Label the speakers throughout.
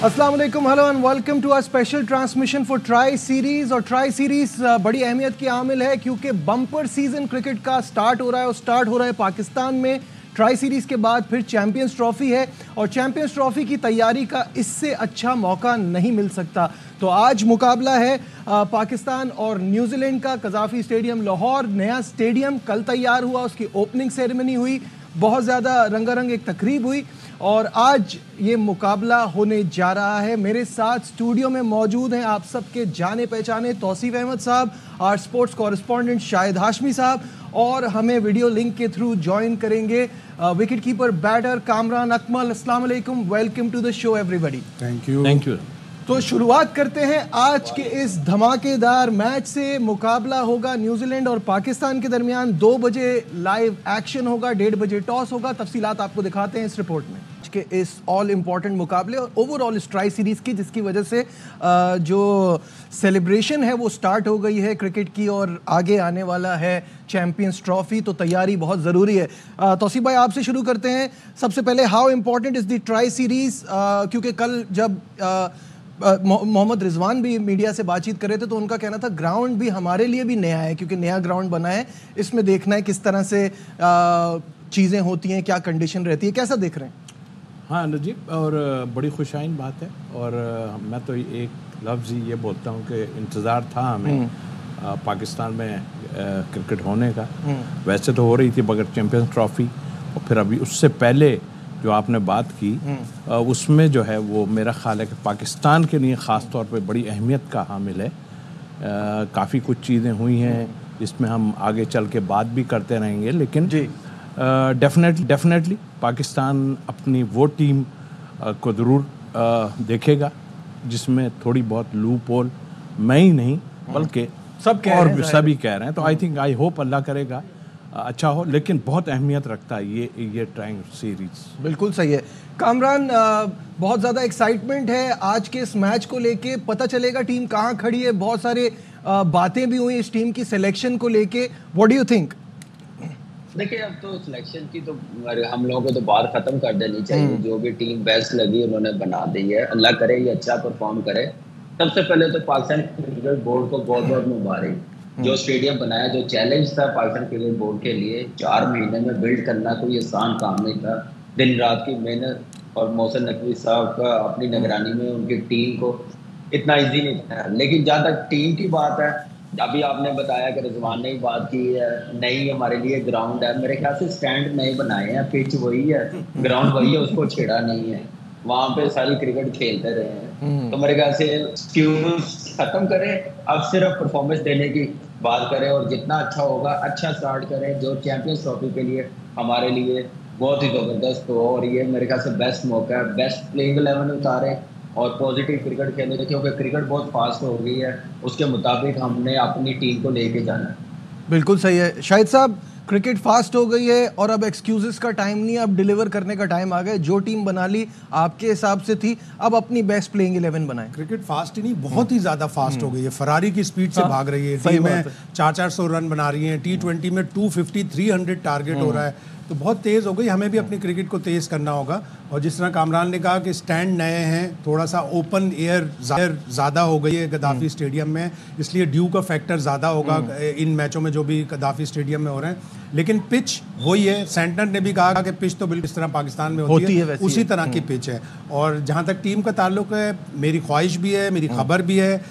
Speaker 1: अस्सलाम वालेकुम, hello and welcome to our special transmission for tri series. और tri series बड़ी अहमियत की हामिल है क्योंकि बम्पर सीजन क्रिकेट का स्टार्ट हो रहा है और स्टार्ट हो रहा है पाकिस्तान में। ट्राई सीरीज के बाद फिर चैंपियंस ट्रॉफी है और चैंपियंस ट्रॉफी की तैयारी का इससे अच्छा मौका नहीं मिल सकता। तो आज मुकाबला है पाकिस्तान और न्यूजीलैंड का। कज़ाफी स्टेडियम लाहौर, नया स्टेडियम कल तैयार हुआ, उसकी ओपनिंग सेरेमनी हुई, बहुत ज़्यादा रंगारंग एक तकरीब हुई और आज ये मुकाबला होने जा रहा है। मेरे साथ स्टूडियो में मौजूद हैं आप सबके जाने पहचाने Tauseef Ahmed sahab, our sports correspondent Shahid Hashmi sahab, और हमें वीडियो लिंक के थ्रू ज्वाइन करेंगे wicket keeper batter Kamran Akmal. अस्सलाम वालेकुम, welcome to the show everybody.
Speaker 2: Thank you.
Speaker 1: तो शुरुआत करते हैं आज के इस धमाकेदार मैच से। मुकाबला होगा न्यूजीलैंड और पाकिस्तान के दरमियान। 2 बजे लाइव एक्शन होगा, 1:30 बजे टॉस होगा। तफसीलात आपको दिखाते हैं इस रिपोर्ट में के इस ऑल इम्पॉर्टेंट मुकाबले और ओवरऑल इस ट्राई सीरीज की, जिसकी वजह से जो सेलिब्रेशन है वो स्टार्ट हो गई है क्रिकेट की और आगे आने वाला है चैंपियंस ट्रॉफी। तो तैयारी बहुत ज़रूरी है। तौसीफ भाई, आपसे शुरू करते हैं। सबसे पहले, how important is the tri series? क्योंकि कल जब मोहम्मद रिजवान भी मीडिया से बातचीत कर रहे थे तो उनका कहना था ग्राउंड भी हमारे लिए भी नया है क्योंकि नया ग्राउंड बना है, इसमें देखना है किस तरह से चीज़ें होती हैं, क्या कंडीशन रहती है, कैसा देख रहे हैं?
Speaker 2: हाँ नजीब, और बड़ी खुशाइन बात है। और मैं तो एक लफ्ज़ ही ये बोलता हूँ कि इंतज़ार था हमें पाकिस्तान में क्रिकेट होने का। वैसे तो हो रही थी मगर चैंपियंस ट्रॉफी, और फिर अभी उससे पहले जो आपने बात की उसमें जो है वो मेरा ख्याल है कि पाकिस्तान के लिए ख़ास तौर पे बड़ी अहमियत का हामिल है। काफ़ी कुछ चीज़ें हुई हैं जिसमें हम आगे चल के बात भी करते रहेंगे, लेकिन डेफिनेटली पाकिस्तान अपनी वो टीम को ज़रूर देखेगा जिसमें थोड़ी बहुत लूप होल, मैं ही नहीं बल्कि सभी कह रहे हैं। तो आई होप अल्लाह करेगा अच्छा हो, लेकिन बहुत अहमियत रखता है ये ट्राइंग सीरीज।
Speaker 1: बिल्कुल सही है कामरान। बहुत ज़्यादा एक्साइटमेंट है आज के इस मैच को लेके। पता चलेगा टीम कहाँ खड़ी है। बहुत सारे बातें भी हुई इस टीम की सिलेक्शन को लेके। What do you think?
Speaker 3: देखिए, अब तो सिलेक्शन की तो हम लोगों को तो बात खत्म कर देनी चाहिए। जो भी टीम बेस्ट लगी उन्होंने बना दी है। अल्लाह करे ये अच्छा परफॉर्म करे। सबसे पहले तो पाकिस्तान क्रिकेट बोर्ड को बहुत बहुत मुबारक। जो स्टेडियम बनाया, जो चैलेंज था पाकिस्तान क्रिकेट बोर्ड के लिए 4 महीने में बिल्ड करना कोई आसान काम नहीं था। दिन रात की मेहनत और मोहसिन नकवी साहब का अपनी निगरानी में उनकी टीम को इतना ईजी नहीं था। लेकिन जहाँ तक टीम की बात है, अभी आपने बताया कि रिजवान ने ही बात की है, नई हमारे लिए ग्राउंड है। मेरे ख्याल से स्टैंड नए बनाए हैं, पिच वही है, ग्राउंड वही है, उसको छेड़ा नहीं है। वहाँ पे सारी क्रिकेट खेलते रहे हैं। तो मेरे ख्याल से एक्सक्यूज खत्म करें, अब सिर्फ परफॉर्मेंस देने की बात करें और जितना अच्छा होगा अच्छा स्टार्ट करें, जो चैंपियंस ट्रॉफी के लिए हमारे लिए बहुत ही ज़बरदस्त हो। और ये मेरे ख्याल से बेस्ट मौका है, बेस्ट प्लेइंग 11 उतारें और पॉजिटिव क्रिकेट खेलने, क्योंकि क्रिकेट बहुत फास्ट हो गई है, उसके मुताबिक हमने अपनी टीम को लेके जाना है।
Speaker 1: बिल्कुल सही है शाहिद साहब, क्रिकेट फास्ट हो गई है और अब एक्सक्यूजेस का टाइम नहीं है, अब डिलीवर करने का टाइम आ गया। जो टीम बना ली आपके हिसाब से थी, अब अपनी बेस्ट प्लेइंग 11 बनाएं।
Speaker 4: क्रिकेट फास्ट ही नहीं, बहुत ही ज़्यादा फास्ट हो गई है। फरारी की स्पीड से भाग रही है टीम में, 400-400 रन बना रही है। T20 में 250-300 टारगेट हो रहा है, तो बहुत तेज़ हो गई। हमें भी अपनी क्रिकेट को तेज़ करना होगा। और जिस तरह कामरान ने कहा कि स्टैंड नए हैं, थोड़ा सा ओपन एयर ज़्यादा हो गई है गद्दाफी स्टेडियम में, इसलिए ड्यू का फैक्टर ज़्यादा होगा इन मैचों में जो भी गद्दाफी स्टेडियम में हो रहे हैं। लेकिन पिच वही है। सेंटर ने भी कहा कि पिच तो बिल्कुल इस तरह पाकिस्तान में होती है उसी तरह की पिच है। और जहाँ तक टीम का ताल्लुक है, मेरी ख्वाहिश भी है, मेरी खबर भी है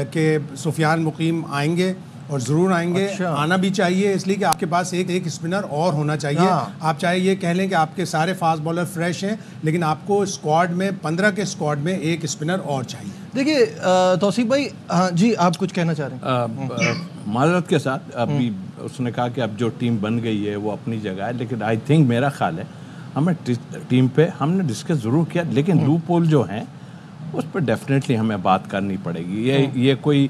Speaker 4: कि सुफियान मुकीम आएंगे और ज़रूर आएंगे। आना भी चाहिए, इसलिए कि आपके पास एक स्पिनर और होना चाहिए। आप चाहे ये कह लें कि आपके सारे फास्ट बॉलर फ्रेश हैं, लेकिन आपको स्क्वाड में 15 के स्क्वाड में एक स्पिनर और चाहिए।
Speaker 1: देखिए तौसीफ भाई, हाँ जी, आप कुछ कहना चाह रहे हैं?
Speaker 2: माजरत के साथ, अभी उसने कहा कि अब जो टीम बन गई है वो अपनी जगह है, लेकिन आई थिंक मेरा ख्याल है हमें टीम पे हमने डिस्कस ज़रूर किया, लेकिन लूप होल जो हैं उस पर डेफिनेटली हमें बात करनी पड़ेगी। ये कोई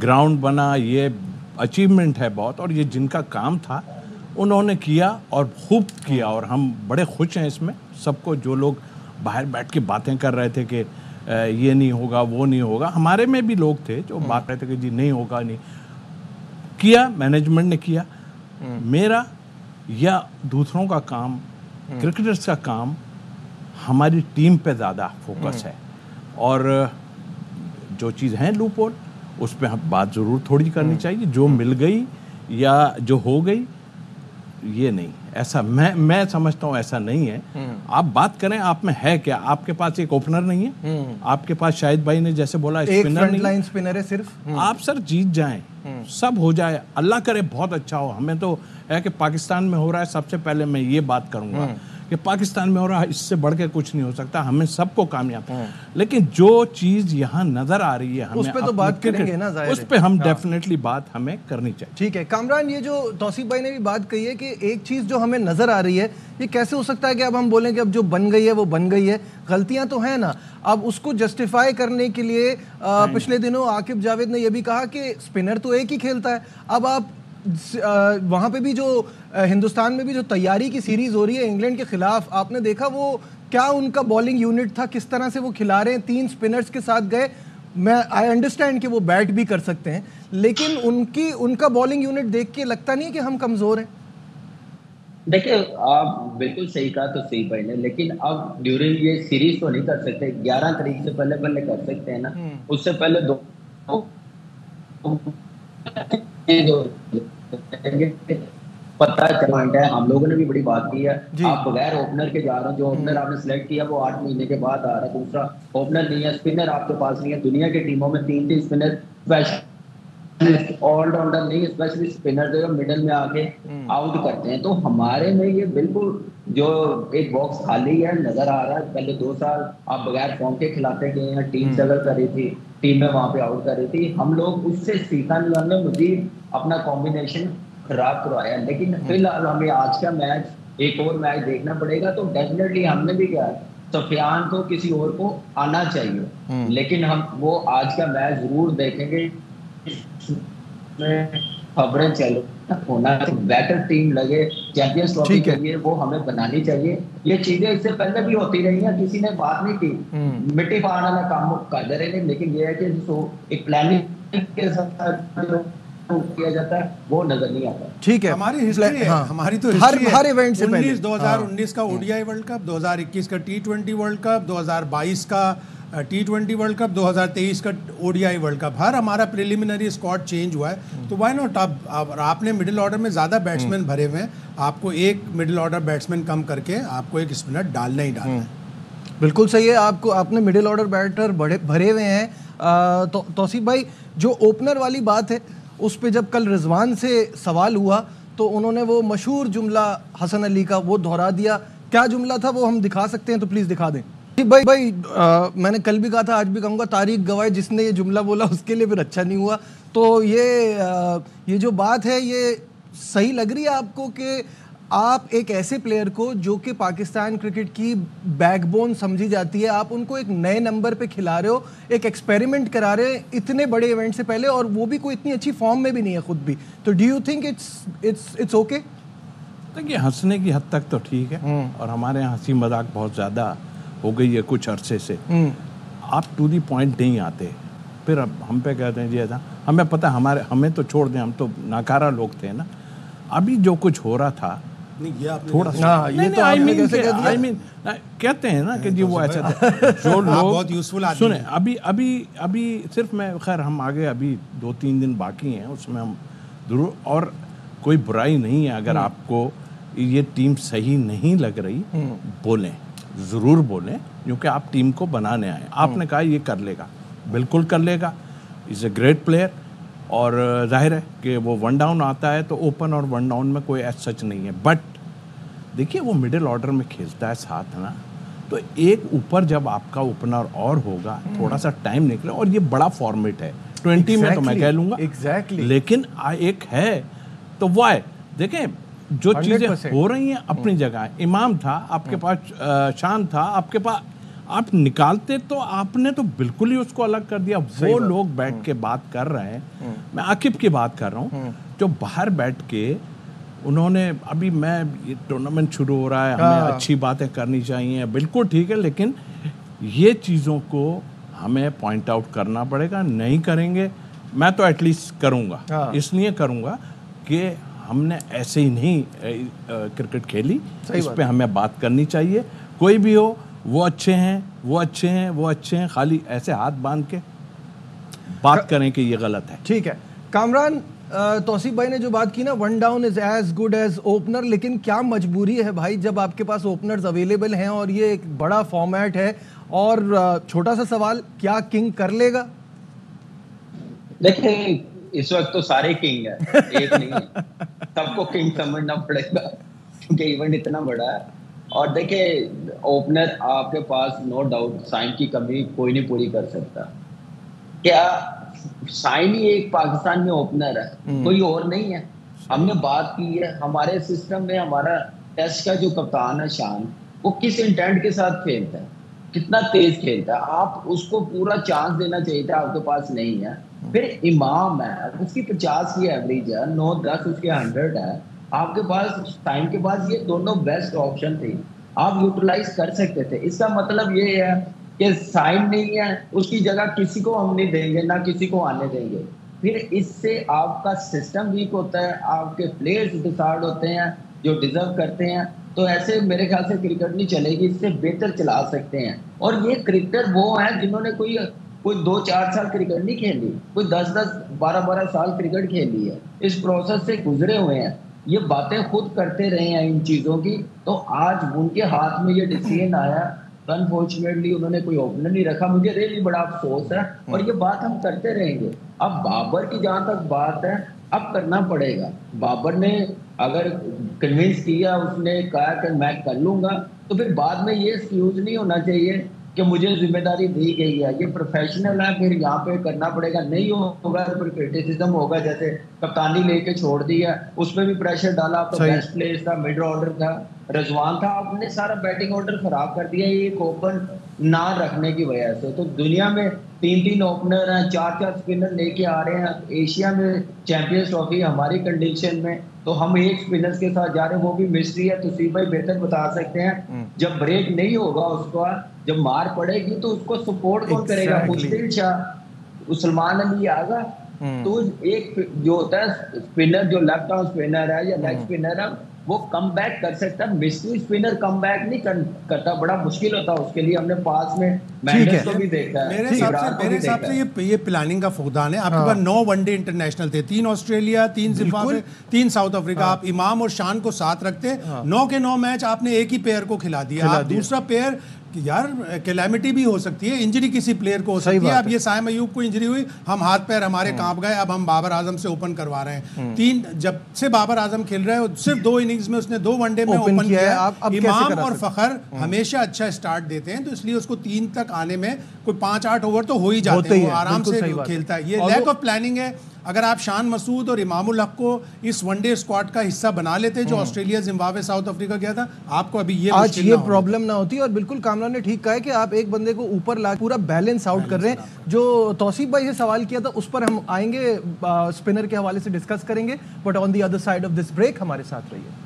Speaker 2: ग्राउंड बना, ये अचीवमेंट है बहुत, और ये जिनका काम था उन्होंने किया और खूब किया, और हम बड़े खुश हैं इसमें। सबको, जो लोग बाहर बैठ के बातें कर रहे थे कि ये नहीं होगा वो नहीं होगा, हमारे में भी लोग थे जो बात रहे थे कि जी नहीं होगा, नहीं किया, मैनेजमेंट ने किया। मेरा या दूसरों का काम, क्रिकेटर्स का काम, हमारी टीम पे ज़्यादा फोकस है। और जो चीज़ है लूपहोल उस पर हम बात ज़रूर थोड़ी करनी चाहिए। जो मिल गई या जो हो गई ये नहीं, ऐसा मैं समझता हूँ ऐसा नहीं है। आप बात करें आप में है क्या? आपके पास एक ओपनर नहीं है, आपके पास शाहिद भाई ने जैसे बोला स्पिनर नहीं,
Speaker 1: लाइन स्पिनर है सिर्फ।
Speaker 2: आप सर जीत जाएं, सब हो जाए, अल्लाह करे बहुत अच्छा हो। हमें तो है कि पाकिस्तान में हो रहा है, सबसे पहले मैं ये बात करूंगा कि पाकिस्तान में हो रहा है, इससे बढ़ के कुछ नहीं हो सकता, हमें सबको कामयाब। लेकिन जो चीज यहाँ नजर आ रही है हमें
Speaker 1: उस पे तो बात करेंगे ना,
Speaker 2: उस पे हम डेफिनेटली बात हमें करनी चाहिए।
Speaker 1: ठीक है कामरान, ये जो तौसीफ भाई ने भी बात कही है कि एक चीज जो हमें नजर आ रही है, ये कैसे हो सकता है कि अब हम बोलें कि अब जो बन गई है वो बन गई है, गलतियां तो है ना। अब उसको जस्टिफाई करने के लिए पिछले दिनों आकिब जावेद ने यह भी कहा कि स्पिनर तो एक ही खेलता है। अब आप वहाँ पे भी जो हिंदुस्तान में भी जो तैयारी की सीरीज हो रही है इंग्लैंड के खिलाफ, आपने देखा वो क्या उनका बॉलिंग यूनिट था, किस तरह से वो खिला रहे हैं, 3 स्पिनर्स के साथ गए। मैं आई अंडरस्टैंड कि वो बैट भी कर सकते हैं, लेकिन उनका बॉलिंग यूनिट देख के लगता नहीं है कि हम कमजोर हैं।
Speaker 3: देखिए आप बिल्कुल सही कहा तो सही भाई ने, लेकिन अब ड्यूरिंग ये सीरीज तो नहीं कर सकते, 11 तारीख से पहले कर सकते हैं ना, उससे पहले दो पता चला है। हम लोगों ने भी बड़ी बात की है, आप बगैर ओपनर के जा रहे हैं, जो ओपनर आपने सिलेक्ट किया वो 8 महीने के बाद आ रहा है, दूसरा ओपनर नहीं है, स्पिनर आपके पास नहीं है। दुनिया की टीमों में 3 स्पिनर ऑलराउंडर नहीं, स्पेशली स्पिनर जो मिडिल में आके आउट करते हैं। तो हमारे में ये बिल्कुल जो एक बॉक्स खाली है नजर आ रहा है। पहले 2 साल आप बगैर फॉर्म के खिलाते गए हैं, टीम स्ट्रगल कर रही थी, टीम में वहां पे आउट कर रही थी, हम लोग उससे सीखा नहीं, हमने मजीद अपना कॉम्बिनेशन खराब करवाया। लेकिन फिलहाल हमें आज का मैच, एक और मैच देखना पड़ेगा, तो डेफिनेटली हमने भी क्या सफियान को किसी और को आना चाहिए, लेकिन हम वो आज का मैच जरूर देखेंगे। खबरें चल होना बेटर टीम लगे चैंपियंस ट्रॉफी के लिए, वो हमें बनानी चाहिए। ये चीजें इससे पहले भी होती रही हैं, किसी ने बात नहीं की, मिट्टी फाड़ना का काम कर रहे हैं, लेकिन ये है कि एक प्लानिंग के साथ किया जाता है वो नजर नहीं आता।
Speaker 1: ठीक है,
Speaker 4: हमारी हिस्ट्री है, हमारी तो
Speaker 1: हर इवेंट से पहले
Speaker 4: 2019 का ओडीआई वर्ल्ड कप, 2021 का T20 वर्ल्ड कप, 2022 का T20 वर्ल्ड कप, 2023 का ओडीआई वर्ल्ड कप, हर हमारा प्रिलिमिनरी स्क्वाड चेंज हुआ है। तो व्हाई नॉट, अब आपने मिडिल ऑर्डर में ज़्यादा बैट्समैन भरे हुए हैं, आपको एक मिडिल ऑर्डर बैट्समैन कम करके आपको एक स्पिनर डालना ही डालना है।
Speaker 1: बिल्कुल सही है, आपने मिडिल ऑर्डर बैटर भरे हुए हैं। तौसीफ भाई, जो ओपनर वाली बात है उस पे जब कल रिजवान से सवाल हुआ तो उन्होंने वो मशहूर जुमला हसन अली का वो दोहरा दिया। क्या जुमला था वो हम दिखा सकते हैं तो प्लीज़ दिखा दें। भाई मैंने कल भी कहा था, आज भी कहूँगा, तारीख गवाह जिसने ये जुमला बोला उसके लिए फिर अच्छा नहीं हुआ। तो ये जो बात है ये सही लग रही है आपको कि आप एक ऐसे प्लेयर को जो कि पाकिस्तान क्रिकेट की बैकबोन समझी जाती है, आप उनको एक नए नंबर पे खिला रहे हो, एक एक्सपेरिमेंट करा रहे हैं इतने बड़े इवेंट से पहले, और वो भी कोई इतनी अच्छी फॉर्म में भी नहीं है खुद भी। तो do you think it's okay?
Speaker 2: देखिए हंसने की हद तक तो ठीक है, और हमारे यहाँ हंसी मजाक बहुत ज़्यादा हो गई है कुछ अरसे से। आप टू दी पॉइंट नहीं आते, फिर अब हम पे कहते हैं जी ऐसा। हमें पता है, हमें तो छोड़ दें, हम तो नाकारा लोग थे ना। अभी जो कुछ हो रहा था थोड़ा सा, ये तो आपने कैसे कह दिया? I mean, कहते हैं ना कि जी वो ऐसा था, जो लोग
Speaker 4: बहुत यूजफुल आदमी
Speaker 2: सुने। अभी सिर्फ मैं, खैर हम आगे अभी 2-3 दिन बाकी हैं, उसमें हम जरूर, और कोई बुराई नहीं है अगर आपको ये टीम सही नहीं लग रही, बोलें, ज़रूर बोलें, क्योंकि आप टीम को बनाने आए। आपने कहा ये कर लेगा, बिल्कुल कर लेगा, इज़ ए ग्रेट प्लेयर, और जाहिर है कि वो 1 डाउन आता है तो ओपन और 1 डाउन में कोई ऐसा सच नहीं है। बट देखिए वो मिडिल ऑर्डर में खेलता है साथ ना, तो एक ऊपर जब आपका ओपनर और होगा, थोड़ा सा टाइम निकले, और ये बड़ा फॉर्मेट है 20 में तो मैं कह लूँगा, लेकिन एक है तो वाई देखें जो चीज़ें हो रही हैं अपनी जगह। इमाम था आपके पास, शान था आपके पास, आप निकालते तो आपने तो बिल्कुल ही उसको अलग कर दिया। वो लोग बैठ के बात कर रहे हैं, मैं आकिब की बात कर रहा हूँ, जो बाहर बैठ के उन्होंने, अभी मैं ये टूर्नामेंट शुरू हो रहा है, हमें अच्छी बातें करनी चाहिए, बिल्कुल ठीक है, लेकिन ये चीज़ों को हमें पॉइंट आउट करना पड़ेगा। नहीं करेंगे, मैं तो एटलीस्ट करूँगा, इसलिए करूँगा कि हमने ऐसे ही नहीं क्रिकेट खेली, इस पे हमें बात करनी चाहिए। कोई भी हो, वो अच्छे हैं, वो अच्छे हैं, वो अच्छे हैं, खाली ऐसे हाथ बांध के बात करें कि ये गलत है।
Speaker 1: ठीक है कामरान, तौसीफ भाई ने जो बात की ना, one down is as good as opener, लेकिन क्या मजबूरी है भाई जब आपके पास ओपनर्स अवेलेबल हैं और ये एक बड़ा फॉर्मेट है। और छोटा सा सवाल, क्या किंग कर लेगा?
Speaker 3: देखिए इस वक्त तो सारे किंग है, एक नहीं है, सबको किंग समझना पड़ेगा क्योंकि इवेंट इतना बड़ा है। और देखिए ओपनर आपके पास नो डाउट साइन की कमी कोई नहीं पूरी कर सकता। क्या साइन ही एक पाकिस्तान में ओपनर है, कोई और नहीं है। हमने बात की है हमारे सिस्टम में, हमारा टेस्ट का जो कप्तान है शान, वो किस इंटेंट के साथ खेलता है, कितना तेज खेलता है, आप उसको पूरा चांस देना चाहिए था, आपके पास नहीं है। फिर इमाम है, उसकी 50 की एवरेज है, 9-10 उसके 100 है, आपके पास टाइम के पास ये दोनों बेस्ट ऑप्शन थे, आप यूटिलाइज कर सकते थे। इसका मतलब ये है कि साइन नहीं है, उसकी जगह किसी को हम नहीं देंगे, ना किसी को आने देंगे। फिर इससे आपका सिस्टम वीक होता है, आपके प्लेयर्स डिसार्ड होते हैं जो डिजर्व करते हैं। तो ऐसे मेरे ख्याल से क्रिकेट नहीं चलेगी, इससे बेहतर चला सकते हैं। और ये क्रिकेटर वो हैं जिन्होंने कोई 2-4 साल क्रिकेट नहीं खेली, कोई 10-10, 12-12 साल क्रिकेट खेली है, इस प्रोसेस से गुजरे हुए हैं, ये बातें खुद करते रहे हैं इन चीज़ों की। तो आज उनके हाथ में ये डिसीजन आया, अनफॉर्चुनेटली उन्होंने कोई ओपनर नहीं रखा, मुझे रियली बड़ा अफसोस है। और ये बात हम करते रहेंगे। अब बाबर की जहाँ तक बात है, अब करना पड़ेगा। बाबर ने अगर कन्विंस किया, उसने कहा कि मैं कर लूंगा, तो फिर बाद में ये एक्सक्यूज नहीं होना चाहिए कि मुझे जिम्मेदारी दी गई है, ये प्रोफेशनल है, फिर यहाँ पे करना पड़ेगा। नहीं होगा तो फिर क्रिटिसिज्म होगा, जैसे कप्तानी लेके छोड़ दी है, उसमें भी प्रेशर डाला, तो बेस्ट प्लेयर था, मिड ऑर्डर था, रजवान था, आपने सारा बैटिंग ऑर्डर खराब कर दिया एक ओपन ना रखने की वजह से। तो दुनिया में 3-3 ओपनर हैं, 4-4 स्पिनर लेके आ रहे हैं, एशिया में चैंपियंस ट्रॉफी हमारी कंडीशन में, तो हम एक स्पिनर्स के साथ जा रहे हैं, वो भी मिस्ट्री है। तो भाई बेहतर बता सकते हैं, जब ब्रेक नहीं होगा उसका, जब मार पड़ेगी तो उसको सपोर्ट कौन करेगा? मुश्किल शाह, सलमान अली आगा। तो एक जो होता है स्पिनर, जो लेफ्ट आर्म स्पिनर है या लेग स्पिनर है, वो कम बैक कर सकता है। मिस्ट्री स्पिनर कम बैक नहीं करता, बड़ा मुश्किल होता है उसके लिए। हमने पास में मैंडेस को भी देखा है।
Speaker 4: मेरे हिसाब से ये प्लानिंग का फुकदान है। आपके पास 9 वनडे इंटरनेशनल थे, 3 ऑस्ट्रेलिया, 3 जिम्बाब्वे, 3 साउथ अफ्रीका। आप इमाम और शान को साथ रखते, 9 के 9 मैच आपने एक ही पेयर को खिला दिया। दूसरा पेयर यार कैलामिटी भी हो सकती है, इंजरी किसी प्लेयर को हो सकती है। अब ये साइम अयूब को इंजरी हुई, हम हाथ पैर हमारे कांप गए, अब हम बाबर आजम से ओपन करवा रहे हैं। 3 जब से बाबर आजम खेल रहे हैं, सिर्फ 2 इनिंग्स में उसने 2 वनडे में ओपन किया है। इमाम और फखर हमेशा अच्छा स्टार्ट देते हैं, तो इसलिए उसको 3 तक आने में कोई 5-8 ओवर तो हो ही जाते हैं, वो आराम से खेलता है। ये लैक ऑफ प्लानिंग है। अगर आप शान मसूद और इमामुल हक को इस वनडे स्क्वाड का हिस्सा बना लेते जो ऑस्ट्रेलिया, जिम्बाब्वे, साउथ अफ्रीका गया था, आपको अभी
Speaker 1: आज ये प्रॉब्लम ना होती। और बिल्कुल कामरान ने ठीक कहा है कि आप एक बंदे को ऊपर ला पूरा बैलेंस आउट कर रहे हैं। जो तौसीफ भाई से सवाल किया था उस पर हम आएंगे, स्पिनर के हवाले से डिस्कस करेंगे, but on the other side of this break हमारे साथ रहिए।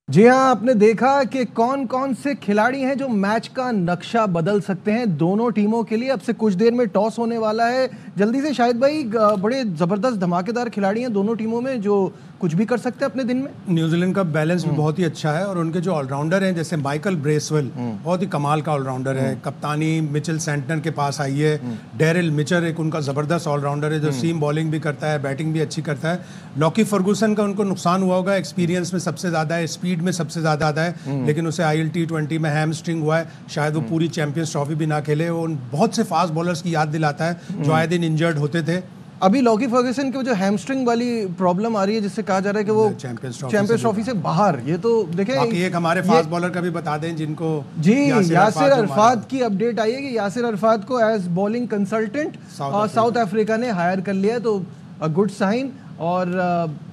Speaker 1: जी हाँ, आपने देखा कि कौन कौन से खिलाड़ी हैं जो मैच का नक्शा बदल सकते हैं दोनों टीमों के लिए। अब से कुछ देर में टॉस होने वाला है। जल्दी से शाहिद भाई, बड़े ज़बरदस्त धमाकेदार खिलाड़ी हैं दोनों टीमों में जो कुछ भी कर सकते हैं अपने दिन में।
Speaker 4: न्यूजीलैंड का बैलेंस भी बहुत ही अच्छा है और उनके जो ऑलराउंडर हैं जैसे माइकल ब्रेसवेल बहुत ही कमाल का ऑलराउंडर है। कप्तानी मिचेल सेंटनर के पास आई है। डेरिल मिचर एक उनका ज़बरदस्त ऑलराउंडर है जो सीम बॉलिंग भी करता है, बैटिंग भी अच्छी करता है। लॉकी फर्गूसन का उनको नुकसान हुआ होगा, एक्सपीरियंस में सबसे ज़्यादा है, स्पीड में सबसे ज़्यादा आता है, लेकिन उसे IL T20 में हैमस्ट्रिंग हुआ है, शायद वो पूरी चैंपियंस ट्रॉफी भी ना खेले। वो बहुत से फास्ट बॉलर्स की याद दिलाता है जो आए दिन इंजर्ड होते थे।
Speaker 1: अभी लॉकी फर्गूसन की जो हैमस्ट्रिंग वाली प्रॉब्लम आ रही है जिससे कहा जा रहा है कि वो चैंपियंस ट्रॉफी से बाहर, ये तो देखें।
Speaker 4: बाकी एक हमारे फास्ट बॉलर का भी बता दें जिनको
Speaker 1: जी यासिर अरफात की अपडेट आई है कि यासिर अरफात को as bowling consultant South Africa ने हायर कर लिया है, तो अ गुड साइन और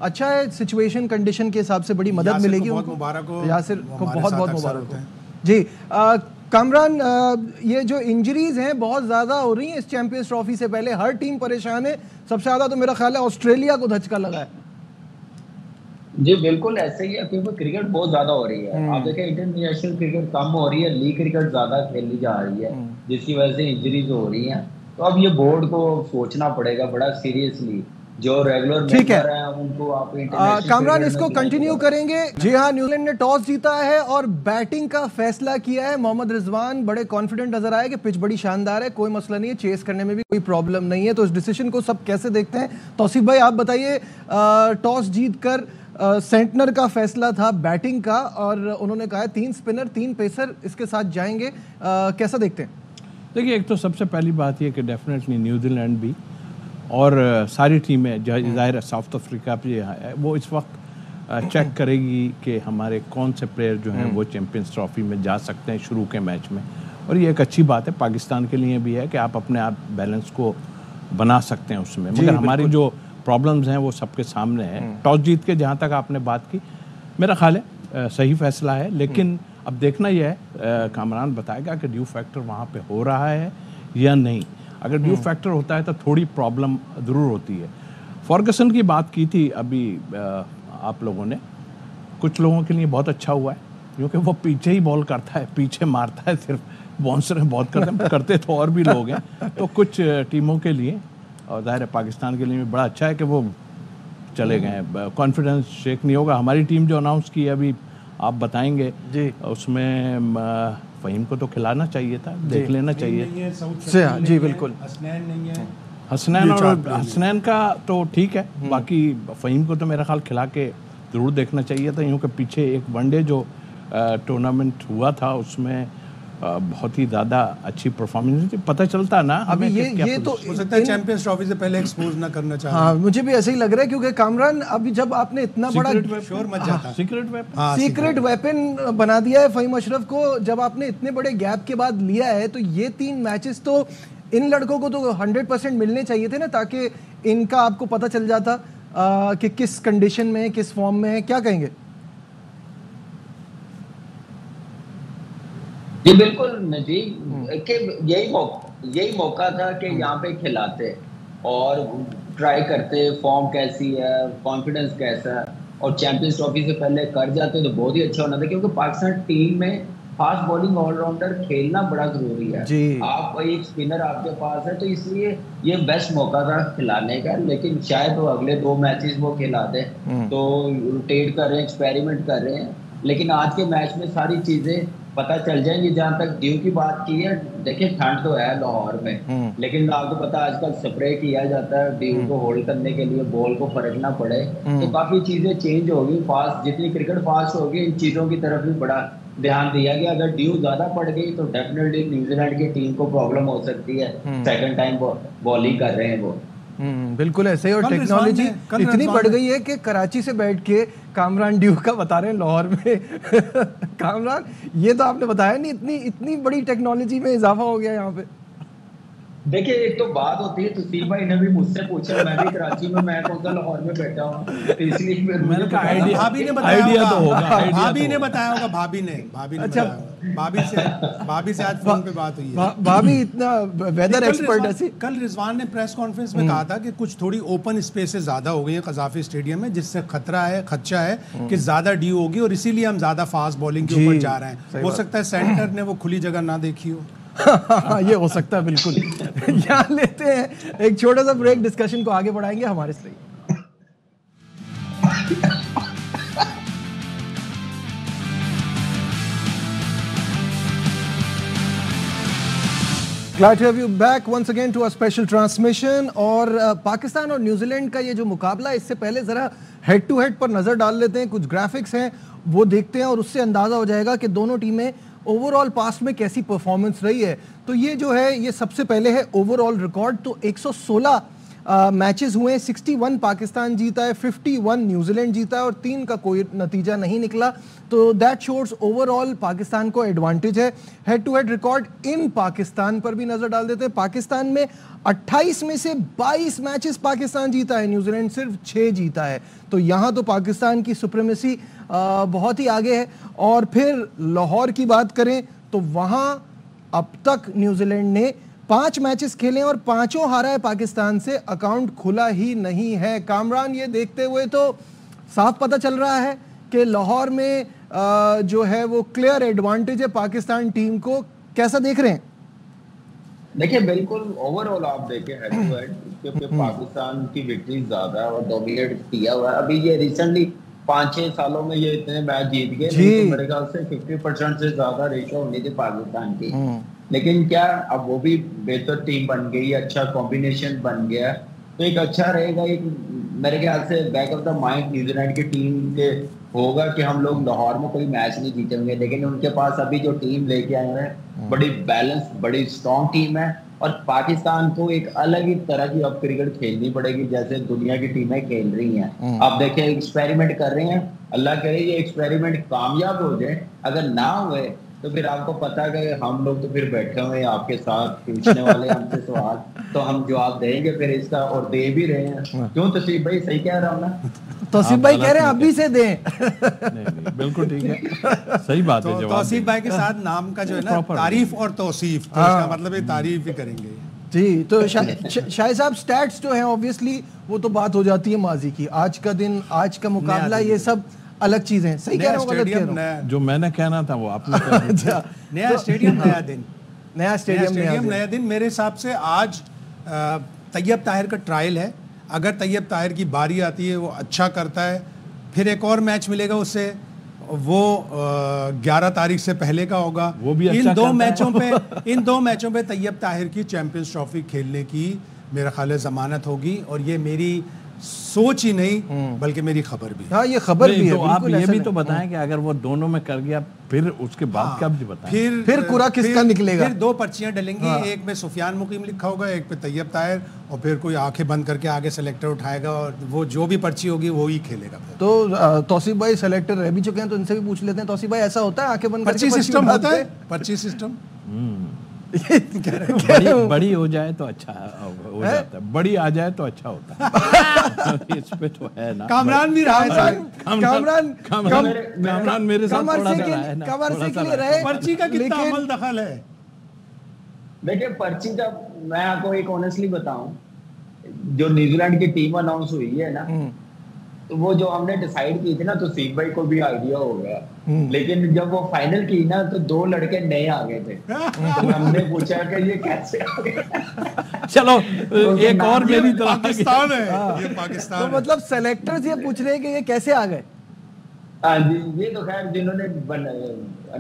Speaker 1: अच्छा है। सिचुएशन कंडीशन के हिसाब से बड़ी मदद मिलेगी उनको। यासिर को बहुत बहुत मुबारक हो जी। कामरान, ये जो इंजरीज हैं बहुत ज़्यादा हो रही हैं इस चैंपियंस ट्रॉफी से पहले, हर टीम परेशान है। सबसे ज़्यादा तो मेरा ख्याल है ऑस्ट्रेलिया को धचका लगा है।
Speaker 3: जी बिल्कुल ऐसे ही है, क्योंकि क्रिकेट बहुत ज़्यादा हो रही है। आप देखें इंटरनेशनल क्रिकेट कम हो रही है, लीग क्रिकेट ज़्यादा खेली जा रही है, जिसकी वजह से इंजरीज हो रही हैं। तो अब ये बोर्ड को सोचना पड़ेगा बड़ा सीरियसली, जो रेगुलर मेंबर हैं उनको आप
Speaker 1: कामरान इसको कंटिन्यू करेंगे। जी हाँ, न्यूजीलैंड ने टॉस जीता है और बैटिंग का फैसला किया है। मोहम्मद रिजवान बड़े कॉन्फिडेंट नजर आए कि पिच बड़ी शानदार है, कोई मसला नहीं है, चेस करने में भी कोई प्रॉब्लम नहीं है। तो इस डिसीजन को सब कैसे देखते हैं? तौसीफ भाई आप बताइए, टॉस जीत कर सेंटनर का फैसला था बैटिंग का और उन्होंने कहा 3 स्पिनर 3 पेसर इसके साथ जाएंगे, कैसा देखते हैं?
Speaker 2: देखिए, एक तो सबसे पहली बात यह कि डेफिनेटली न्यूजीलैंड भी और सारी टीमें जाहिर है साउथ अफ्रीका भी है, वो इस वक्त चेक करेगी कि हमारे कौन से प्लेयर जो हैं वो चैंपियंस ट्रॉफी में जा सकते हैं शुरू के मैच में। और ये एक अच्छी बात है पाकिस्तान के लिए भी है कि आप अपने आप बैलेंस को बना सकते हैं उसमें। मगर हमारी जो प्रॉब्लम्स हैं वो सबके सामने है। टॉस जीत के जहाँ तक आपने बात की, मेरा ख्याल है सही फैसला है, लेकिन अब देखना यह है, कामरान बताएगा कि ड्यू फैक्टर वहाँ पे हो रहा है या नहीं। अगर ड्यू फैक्टर होता है तो थोड़ी प्रॉब्लम ज़रूर होती है। फॉर्गसन की बात की थी अभी आप लोगों ने, कुछ लोगों के लिए बहुत अच्छा हुआ है क्योंकि वो पीछे ही बॉल करता है, पीछे मारता है, सिर्फ बाउंसर बहुत करते तो और भी लोग हैं। तो कुछ टीमों के लिए और ज़ाहिर है पाकिस्तान के लिए भी बड़ा अच्छा है कि वो चले गए। कॉन्फिडेंस शेक नहीं होगा। हमारी टीम जो अनाउंस की है अभी आप बताएंगे जी, उसमें फ़हीम को तो खिलाना चाहिए था, देख लेना चाहिए।
Speaker 1: जी बिल्कुल,
Speaker 2: हसनैन का तो ठीक है, बाकी फ़हीम को तो मेरा ख्याल खिला के ज़रूर देखना चाहिए था। यूँ कि पीछे एक वनडे जो टूर्नामेंट हुआ था उसमें बहुत ही ज़्यादा अच्छी परफॉर्मेंस थी, पता चलता ना
Speaker 1: अभी ये तो
Speaker 4: हो सकता है चैंपियंस ट्रॉफी से पहले एक्सपोज ना करना चाहिए।
Speaker 1: हाँ, मुझे भी ऐसे ही लग रहा है क्योंकि कामरान अभी जब आपने इतना बड़ा सीक्रेट वेपन बना दिया है फ़हीम अशरफ को, जब आपने इतने बड़े गैप के बाद लिया है, तो ये 3 मैचेस तो इन लड़कों को तो 100% मिलने चाहिए थे ना, ताकि इनका आपको पता चल जाता कि किस कंडीशन में, किस फॉर्म में है। क्या कहेंगे?
Speaker 3: जी बिल्कुल नजीब, कि यही मौका था कि यहाँ पे खिलाते और ट्राई करते, फॉर्म कैसी है, कॉन्फिडेंस कैसा है, और चैंपियंस ट्रॉफी से पहले कर जाते तो बहुत ही अच्छा होना था। क्योंकि पाकिस्तान टीम में फास्ट बॉलिंग ऑलराउंडर खेलना बड़ा जरूरी है। आप एक स्पिनर आपके पास है, तो इसलिए ये बेस्ट मौका था खिलाने का। लेकिन शायद वो अगले 2 मैचेस वो खिला दे, तो रोटेट कर रहे हैं, एक्सपेरिमेंट कर रहे हैं। लेकिन आज के मैच में सारी चीजें पता चल जाएंगी। जहाँ तक ड्यू की बात की है, देखिए ठंड तो है लाहौर में, लेकिन आपको पता है आजकल स्प्रे किया जाता है ड्यू को होल्ड करने के लिए, बॉल को फरकना पड़े, तो काफी चीजें चेंज होगी। फास्ट जितनी क्रिकेट फास्ट होगी, इन चीजों की तरफ भी बड़ा ध्यान दिया गया। अगर ड्यू ज्यादा पड़ गई तो डेफिनेटली न्यूजीलैंड की टीम को प्रॉब्लम हो सकती है। सेकंड टाइम बॉलिंग कर रहे हैं वो।
Speaker 1: बिल्कुल ऐसे ही। और टेक्नोलॉजी इतनी बढ़ गई है कि कराची से बैठ के कामरान ड्यू का बता रहे हैं लाहौर में। कामरान, ये तो आपने बताया नहीं, इतनी बड़ी टेक्नोलॉजी में इजाफा हो गया यहाँ पे।
Speaker 3: देखिए, एक तो बात होती है, तसीर भाई ने भी मुझसे पूछा, मैं भी कराची में, मैं कौन सा लाहौर में बैठा हूँ, तो इसलिए मैंने कहा
Speaker 4: भाभी ने बताया होगा, भाभी ने बताया होगा, अच्छा, भाभी से आज फोन पे बात हुई है।
Speaker 1: भाभी इतना वेदर एक्सपर्ट है।
Speaker 4: कल रिजवान ने प्रेस कॉन्फ्रेंस में कहा था कि कुछ थोड़ी ओपन स्पेसेस ज्यादा हो गई हैं कज़ाफी स्टेडियम में, जिससे खदशा है कि ज्यादा ड्यू होगी और इसीलिए हम ज्यादा फास्ट बॉलिंग के ऊपर जा रहे हैं। हो सकता है सेंटर ने वो खुली जगह ना देखी हो।
Speaker 1: ये हो सकता है बिल्कुल। यहाँ लेते हैं एक छोटा सा ब्रेक, डिस्कशन को आगे बढ़ाएंगे हमारे से। Glad to have you back once again to a special transmission। और पाकिस्तान और न्यूजीलैंड का ये जो मुकाबला, इससे पहले जरा हेड टू हेड पर नजर डाल लेते हैं। कुछ ग्राफिक्स हैं वो देखते हैं और उससे अंदाजा हो जाएगा कि दोनों टीमें ओवरऑल पास्ट में कैसी परफॉर्मेंस रही है। तो ये जो है, ये सबसे पहले है ओवरऑल रिकॉर्ड। तो 116 मैचेस हुए हैं, 61 पाकिस्तान जीता है, 51 न्यूजीलैंड जीता है और 3 का कोई नतीजा नहीं निकला। तो दैट शोर्स ओवरऑल पाकिस्तान को एडवांटेज है। Head to head record in Pakistan पर भी नजर डाल देते हैं। पाकिस्तान में 28 में से 22 मैचेस पाकिस्तान जीता है, न्यूजीलैंड सिर्फ 6 जीता है। तो यहाँ तो पाकिस्तान की सुप्रीमेसी बहुत ही आगे है। और फिर लाहौर की बात करें तो वहाँ अब तक न्यूजीलैंड ने 5 मैचेस खेले और 5 हारा है पाकिस्तान से, अकाउंट खुला ही नहीं है। कामरान, ये देखते हुए तो साफ पता चल रहा है कि लाहौर में जो है वो क्लियर एडवांटेज है पाकिस्तान टीम को। कैसा देख रहे हैं?
Speaker 3: देखिए बिल्कुल ओवरऑल आप देखें हेड टू हेड क्योंकि पाकिस्तान की विक्ट्री ज्यादा है और डोमिनेट किया हुआ है। अभी ये रिसेंटली 5-6 सालों में ये इतने मैच जीत गए, नहीं तो मेरे ख्याल से 50% से ज्यादा रेशो होनी थी पाकिस्तान की। लेकिन क्या अब वो भी बेहतर टीम बन गई, अच्छा कॉम्बिनेशन बन गया, तो एक अच्छा रहेगा। एक मेरे ख्याल से back of the mind New Zealand की टीम के होगा कि हम लोग लाहौर में कोई मैच नहीं जीतेंगे, लेकिन उनके पास अभी जो टीम लेके आए हैं बड़ी बैलेंस, बड़ी स्ट्रॉन्ग टीम है। और पाकिस्तान को एक अलग ही तरह की अब क्रिकेट खेलनी पड़ेगी जैसे दुनिया की टीमें खेल रही हैं। आप देखें एक्सपेरिमेंट कर रहे हैं, अल्लाह करे ये एक्सपेरिमेंट कामयाब हो जाए। अगर ना हुए तो फिर आपको पता है कि हम लोग तो फिर बैठे हुए हैं आपके साथ, पूछने वाले हमसे सवाल, तो हम जवाब देंगे फिर इसका, और दे भी रहे हैं। क्यों तौसीफ भाई, सही कह रहा हूँ ना?
Speaker 1: तौसीफ भाई कह रहे हैं अभी से दें।
Speaker 2: नहीं, बिल्कुल ठीक है, सही बात है। जवाब
Speaker 4: तौसीफ भाई के साथ नाम का जो है ना तारीफ और तौसीफ, तो इसका मतलब ये तारीफ ही करेंगे
Speaker 1: जी। तो शाहिद साहब स्टैट्स जो है ऑब्वियसली वो तो बात हो जाती है माजी की, आज का दिन, आज का मुकाबला, ये सब अलग चीजें हैं। सही कह रहा हूँ, गलत कह रहा हूँ?
Speaker 2: जो मैंने कहना था वो आपने कह दिया।
Speaker 4: नया स्टेडियम नया दिन,
Speaker 1: नया स्टेडियम
Speaker 4: नया दिन। मेरे हिसाब से आज तैयब ताहिर का ट्रायल है। अगर तैयब ताहिर की बारी आती है, वो अच्छा करता है, फिर एक और मैच मिलेगा उससे, वो 11 तारीख से पहले का होगा।
Speaker 2: वो भी अच्छा
Speaker 4: इन दो मैचों पे तैयब ताहिर की चैंपियंस ट्रॉफी खेलने की मेरा ख्याल है जमानत होगी, और ये मेरी सोच ही नहीं बल्कि मेरी खबर भी।
Speaker 1: हाँ, ये खबर भी है।
Speaker 2: तो आप ये भी तो बताएं कि अगर वो दोनों में कर गया फिर उसके बाद क्या भी बताएं?
Speaker 1: फिर कुरा किसका निकलेगा?
Speaker 4: फिर 2 पर्चियां डलेंगी, एक में सुफियान मुकीम लिखा होगा, एक पे तैयब ताहिर, और फिर कोई आंखें बंद करके आगे सेलेक्टर उठाएगा और वो जो भी पर्ची होगी वो ही खेलेगा।
Speaker 1: तो तौसीफ भाई सेलेक्टर रह भी चुके हैं, तो इनसे भी पूछ लेते हैं। तौसीफ भाई, ऐसा होता है आंखें बंद करके
Speaker 4: पर्ची सिस्टम होता है? पर्ची सिस्टम
Speaker 2: बड़ी हो जाए तो अच्छा हो जाता है, बड़ी आ जाए तो अच्छा होता है। इस पे तो है ना।
Speaker 4: कामरान भी रहा है,
Speaker 2: कामरान मेरे साथ थोड़ा सा रहा है ना,
Speaker 1: कमर से के लिए रहे।
Speaker 4: पर्ची का कितना अमल दखल है?
Speaker 3: देखिए पर्ची का मैं आपको एक ऑनेस्टली बताऊं, जो न्यूजीलैंड की टीम अनाउंस हुई है ना, तो वो जो हमने डिसाइड की थी ना, तो सीख भाई को भी आइडिया हो गया, लेकिन जब वो फाइनल की ना तो 2 लड़के नए आ गए थे। तो हमने पूछा कि ये कैसे आ गए?
Speaker 2: चलो एक और मेरी तरफ
Speaker 4: पाकिस्तान है, ये पाकिस्तान।
Speaker 1: तो मतलब सेलेक्टर्स ये पूछ रहे हैं कि ये कैसे आ गए?
Speaker 3: हाँ जी, ये तो खैर जिन्होंने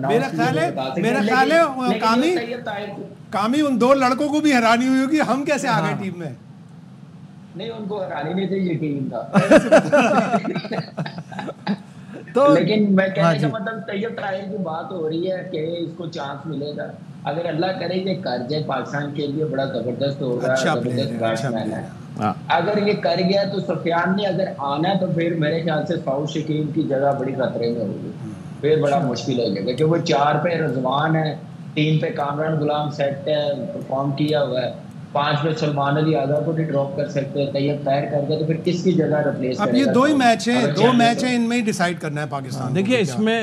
Speaker 4: मेरा ख्याल है कामी उन 2 लड़कों को भी हैरानी हुई होगी हम कैसे आ गए टीम में।
Speaker 3: नहीं, उनको हरानी नहीं थी, ये टीम था।
Speaker 1: तो
Speaker 3: लेकिन मैं कहने का मतलब तैयब ताहिर की बात हो रही है कि इसको चांस मिलेगा। अगर अल्लाह करे ये कर जाए, पाकिस्तान के लिए बड़ा जबरदस्त होगा, जबरदस्त बैट्समैन है। अगर ये कर गया तो सुफियान ने अगर आना है तो फिर मेरे ख्याल से साउथ शकील की जगह बड़ी खतरे में होगी, फिर बड़ा मुश्किल हो जाएगा। क्योंकि वो 4 पे रजवान है, 3 पे कामरान गुलाम सेट है, परफॉर्म किया हुआ है, 5 पे सलमान अली आगा को भी ड्रॉप कर सकते हैं, तैयब ताहिर कर गए तो फिर किसकी जगह रिप्लेस करेगा?
Speaker 4: अब ये 2 ही मैच हैं, 2 मैच हैं, इनमें ही डिसाइड करना है पाकिस्तान।
Speaker 2: देखिए इसमें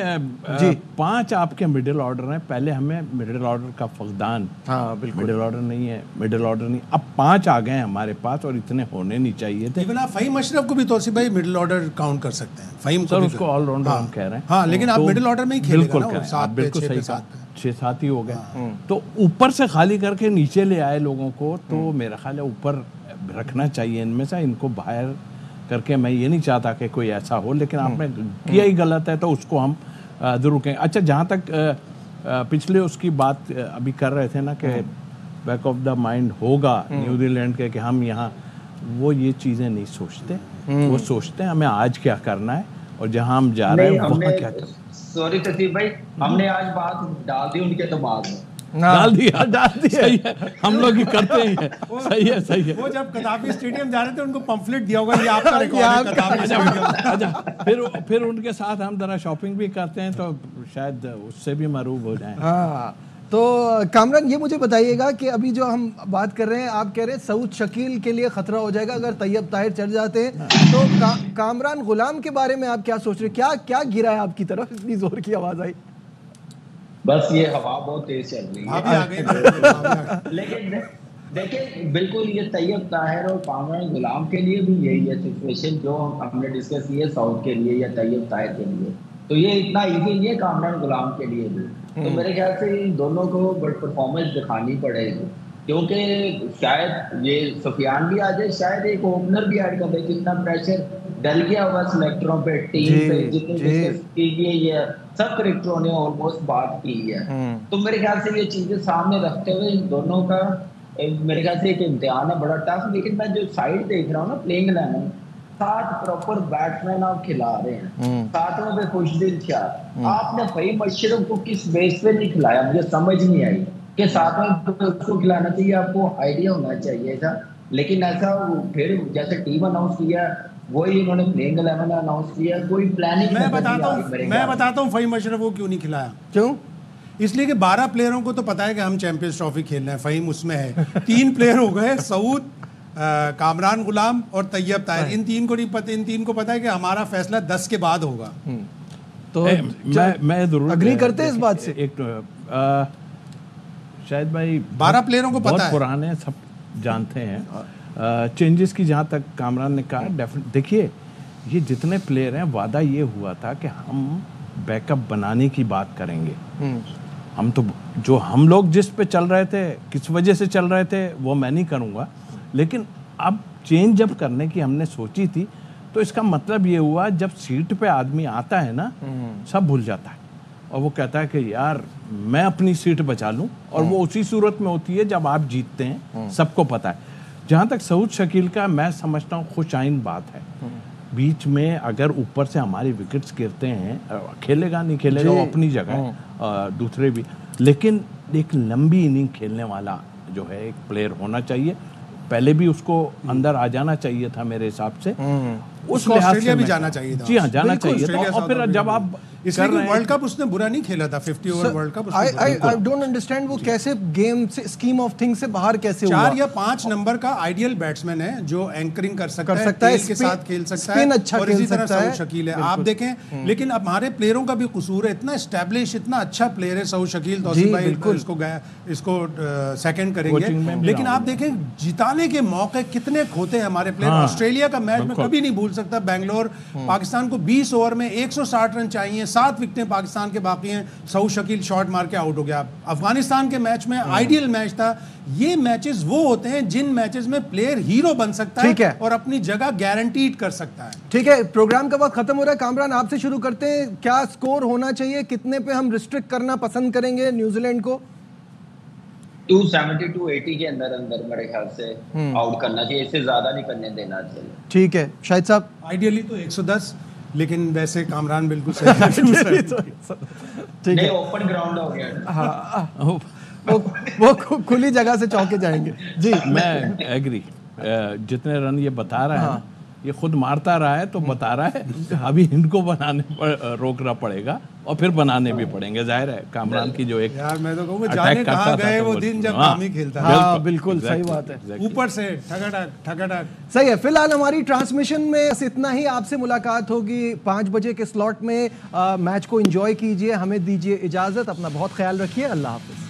Speaker 2: 5 आपके मिडिल ऑर्डर हैं, पहले हमें मिडिल ऑर्डर का फकदान,
Speaker 1: हाँ बिल्कुल,
Speaker 2: मिडिल ऑर्डर नहीं है, मिडिल ऑर्डर नहीं, अब 5 आ गए हमारे पास और इतने होने नहीं चाहिए थे।
Speaker 4: इवन आप फ़हीम अशरफ को भी तौसीफ भाई मिडिल ऑर्डर काउंट कर सकते हैं। फ़हीम
Speaker 2: सर उसको ऑलराउंडर हम कह रहे हैं।
Speaker 4: हाँ, लेकिन आप मिडिल ऑर्डर में ही खेलेगा ना,
Speaker 2: बिल्कुल सही कहा, 6-7 ही हो गए। तो ऊपर से खाली करके नीचे ले आए लोगों को, तो मेरा ख्याल है ऊपर रखना चाहिए इनमें से, इनको बाहर करके। मैं ये नहीं चाहता कि कोई ऐसा हो, लेकिन आपने किया ही गलत है तो उसको हम जरूर कहें। अच्छा, जहाँ तक पिछले उसकी बात अभी कर रहे थे ना कि बैक ऑफ द माइंड होगा न्यूजीलैंड के कि हम यहाँ, वो ये चीज़ें नहीं सोचते। वो सोचते हैं हमें आज क्या करना है और जहाँ हम जा रहे हैं वहाँ क्या करना है।
Speaker 3: सॉरी तसीफ भाई, हमने आज बात डाल दी उनके दिमाग में,
Speaker 2: डाल दिया सही है, हम लोग ही करते ही हैं। सही है।
Speaker 4: वो जब कदाफी स्टेडियम जा रहे थे उनको पंफलेट दिया होगा, ये आपका रिकॉर्ड है कदाफी स्टेडियम।
Speaker 2: अच्छा, फिर उनके साथ हम जरा शॉपिंग भी करते हैं तो शायद उससे भी मरूब हो जाए।
Speaker 1: हाँ, तो कामरान ये मुझे बताइएगा कि अभी जो हम बात कर रहे हैं, आप कह रहे हैं सऊद शकील के लिए खतरा हो जाएगा अगर तैयब ताहिर चढ़ जाते हैं, तो कामरान गुलाम के बारे में आप क्या सोच रहे हैं? क्या गिरा है आपकी तरफ, इतनी जोर की आवाज आई?
Speaker 3: बस ये हवा बहुत तेज चल रही है। लेकिन देखिए बिल्कुल ये तैयब ताहिर और कामरान गुलाम के लिए भी यही है सिचुएशन जो हमने डिस्कस की है साउथ के लिए या तैयब ताहिर के लिए। तो ये इतना इजी नहीं है कामरान गुलाम के लिए भी। तो मेरे ख्याल से इन दोनों को बड़ी परफॉर्मेंस दिखानी पड़ेगी। क्योंकि शायद ये सुफियान भी आ जाए, शायद एक ओपनर भी ऐड कर दे, जितना प्रेशर डल गया हुआ सिलेक्टरों पे, टीम पे, जितने डिस्कस की गई है, सब क्रिकेटरों ने ऑलमोस्ट बात की है। तो मेरे ख्याल से ये चीजें सामने रखते हुए इन दोनों का मेरे ख्याल से एक इम्तिहान है बड़ा टफ। लेकिन मैं जो साइड देख रहा हूँ ना, प्लेइंग 11 7 प्रॉपर बैट्समैन आप खिला रहे हैं, सातों पे खुशदिल शाह। आपने फ़हीम अशरफ को किस बेस पे नहीं खिलाया, मुझे समझ नहीं आई कि सातों पे उसको खिलाना चाहिए, आपको आइडिया होना चाहिए था। लेकिन ऐसा फिर जैसे टीम अनाउंस किया वही इन्होंने प्लेइंग 11 अनाउंस किया, कोई प्लानिंग
Speaker 4: मैं बताता हूँ फ़हीम अशरफ को क्यों नहीं खिलाया।
Speaker 1: क्यों?
Speaker 4: इसलिए कि 12 प्लेयरों को तो पता है कि हम चैंपियंस ट्रॉफी खेल रहे हैं, फ़हीम उसमें है। 3 प्लेयर हो गए, सऊद, कामरान गुलाम और तैयब ताहिर। इन 3 को नहीं पता, इन 3 को पता है कि हमारा फैसला 10 के बाद होगा।
Speaker 1: तो
Speaker 2: मैं जरूर
Speaker 1: अग्री करते हैं इस बात से।
Speaker 2: एक शायद भाई
Speaker 4: 12 प्लेयरों को पता है,
Speaker 2: पुराने सब जानते हैं। चेंजेस की जहाँ तक कामरान ने कहा, देखिए ये जितने प्लेयर हैं, वादा ये हुआ था कि हम बैकअप बनाने की बात करेंगे। हम तो जो हम लोग जिस पे चल रहे थे, किस वजह से चल रहे थे, वो मैं नहीं करूँगा, लेकिन अब चेंज जब करने की हमने सोची थी तो इसका मतलब ये हुआ जब सीट पे आदमी आता है ना, सब भूल जाता है और वो कहता है कि यार मैं अपनी सीट बचा लूं, और वो उसी सूरत में होती है जब आप जीतते हैं, सबको पता है। जहाँ तक सऊद शकील का, मैं समझता हूँ खुशाइन बात है। बीच में अगर ऊपर से हमारे विकेट्स गिरते हैं, खेलेगा नहीं खेलेगा वो अपनी जगह, दूसरे भी, लेकिन एक लंबी इनिंग खेलने वाला जो है एक प्लेयर होना चाहिए। पहले भी उसको अंदर आ जाना चाहिए था मेरे हिसाब से,
Speaker 4: उस ऑस्ट्रेलिया भी जाना चाहिए था।
Speaker 2: जी हाँ, जाना चाहिए था। और फिर जब आप
Speaker 4: इसलिए कि वर्ल्ड कप उसने बुरा नहीं खेला था, 50 over world cup.
Speaker 1: I don't understand वो कैसे गेम से, स्कीम ऑफ थिंग्स से बाहर कैसे हुआ।
Speaker 4: 4 या 5 नंबर का आइडियल बैट्समैन है जो एंकरिंग कर सकता है, टेल के साथ खेल सकता है,
Speaker 1: अच्छा
Speaker 4: और इसी तरह सऊद शकील है। आप देखें, लेकिन अब हमारे प्लेयरों का भी कसूर है, इतना एस्टैब्लिश, इतना अच्छा प्लेयर है सऊद शकील। तौसीफ भाई इसको सेकंड करेंगे, लेकिन आप देखें जिताने के मौके कितने खोते हैं हमारे प्लेयर। ऑस्ट्रेलिया का मैच में कभी नहीं भूल सकता, बेंगलोर पाकिस्तान को 20 ओवर में 160 रन चाहिए, 7 विकेटें पाकिस्तान के बाकी हैं, सऊद शकील शॉट मार के आउट हो गया। अफगानिस्तान के मैच में आइडियल मैच था। ये मैचेस वो होते हैं जिन मैचेस में प्लेयर हीरो बन सकता है और अपनी जगह गारंटीड कर सकता है।
Speaker 1: ठीक है, प्रोग्राम का वक्त खत्म हो रहा है। कामरान आपसे शुरू करते हैं, क्या स्कोर होना चाहिए, कितने पे हम रिस्ट्रिक्ट करना पसंद करेंगे न्यूजीलैंड को?
Speaker 3: 270 280 के अंदर मेरे ख्याल से आउट करना चाहिए, इससे ज्यादा नहीं करने देना चाहिए।
Speaker 1: ठीक है शाहिद साहब।
Speaker 4: आइडियली तो 110, लेकिन वैसे कामरान बिल्कुल सही
Speaker 1: नहीं,
Speaker 3: ओपन ग्राउंड हो गया।
Speaker 1: वो खुली जगह से चौके जाएंगे। जी
Speaker 2: मैं एग्री। जितने रन ये बता रहा है, ये खुद मारता रहा है तो बता रहा है, अभी इनको बनाने पर रोकना पड़ेगा और फिर बनाने भी पड़ेंगे। जाहिर है कामरान की जो एक,
Speaker 4: यार मैं तो कहूँ जाने कहाँ गए वो दिन जब कामी खेलता है।
Speaker 1: हाँ बिल्कुल सही बात है,
Speaker 4: ऊपर से ठगड़क।
Speaker 1: सही है। फिलहाल हमारी ट्रांसमिशन में बस इतना ही। आपसे मुलाकात होगी 5 बजे के स्लॉट में। मैच को एंजॉय कीजिए, हमें दीजिए इजाजत, अपना बहुत ख्याल रखिए, अल्लाह हाफिज।